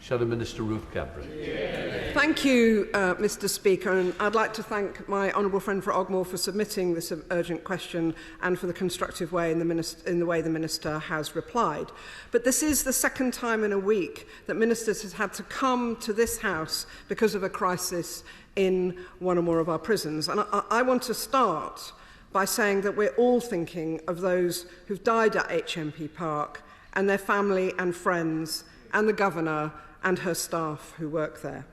Shadow Minister Ruth Cabrin. Thank you, Mr Speaker, and I'd like to thank my honourable friend for Ogmore for submitting this urgent question and for the constructive way in the way the Minister has replied. But this is the second time in a week that ministers have had to come to this House because of a crisis in one or more of our prisons. And I want to start by saying that we're all thinking of those who've died at HMP Parc and their family and friends and the Governor and her staff who work there.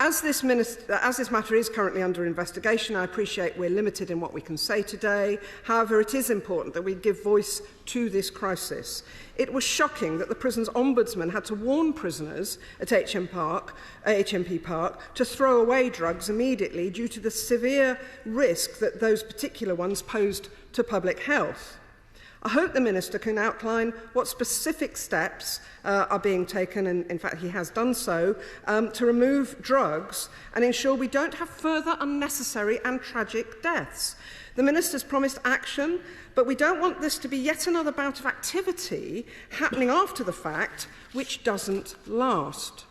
As this matter is currently under investigation, I appreciate we're limited in what we can say today. However, it is important that we give voice to this crisis. It was shocking that the prison's ombudsman had to warn prisoners at HMP Parc to throw away drugs immediately due to the severe risk that those particular ones posed to public health. I hope the Minister can outline what specific steps are being taken, and in fact he has done so, to remove drugs and ensure we don't have further unnecessary and tragic deaths. The Minister's promised action, but we don't want this to be yet another bout of activity happening after the fact, which doesn't last.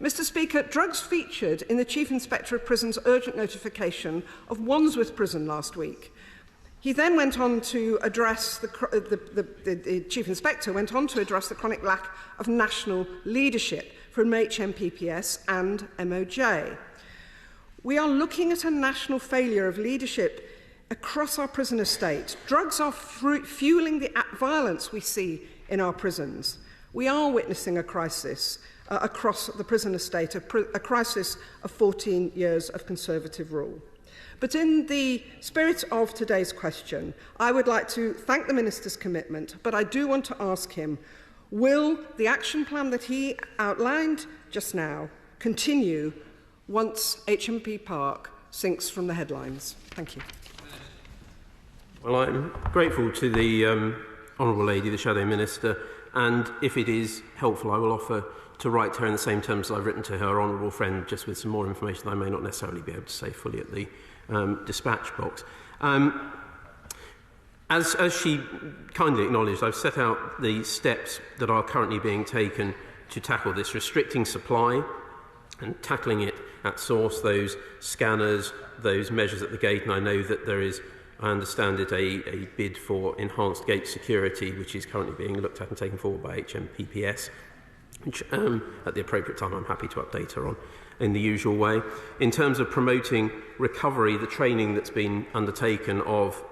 Mr Speaker, drugs featured in the Chief Inspector of Prisons' urgent notification of Wandsworth Prison last week. He then went on to address the Chief Inspector went on to address the chronic lack of national leadership from HMPPS and MOJ. We are looking at a national failure of leadership across our prison estate. Drugs are fueling the violence we see in our prisons. We are witnessing a crisis across the prison estate, a crisis of 14 years of Conservative rule. But in the spirit of today's question, I would like to thank the Minister's commitment, but I do want to ask him, will the action plan that he outlined just now continue once HMP Parc sinks from the headlines? Thank you. Well, I'm grateful to the Honourable Lady, the Shadow Minister, and if it is helpful, I will offer to write to her in the same terms as I've written to her honourable friend, just with some more information that I may not necessarily be able to say fully at the dispatch box. As she kindly acknowledged, I've set out the steps that are currently being taken to tackle this, restricting supply and tackling it at source, those scanners, those measures at the gate, and I know that there is, I understand it, a bid for enhanced gate security, which is currently being looked at and taken forward by HMPPS, which at the appropriate time I'm happy to update her on in the usual way. In terms of promoting recovery, the training that's been undertaken of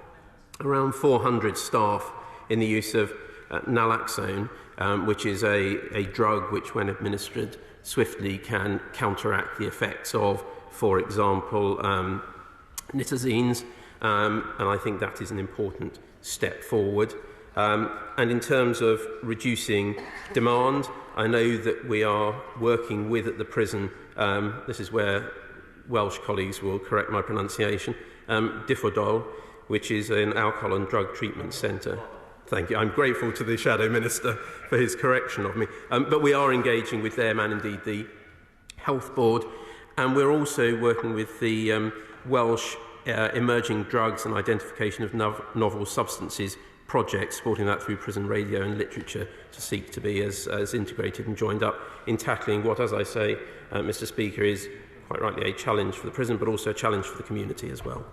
around 400 staff in the use of naloxone, which is a drug which, when administered swiftly, can counteract the effects of, for example, nitazines, and I think that is an important step forward. And in terms of reducing demand, I know that we are working with at the prison, this is where Welsh colleagues will correct my pronunciation, Diffodol, which is an alcohol and drug treatment centre. Thank you. I'm grateful to the Shadow Minister for his correction of me. But we are engaging with them and indeed the Health Board, and we're also working with the Welsh Emerging Drugs and Identification of Novel Substances project, supporting that through prison radio and literature to seek to be as integrated and joined up in tackling what, as I say, Mr Speaker, is quite rightly a challenge for the prison, but also a challenge for the community as well.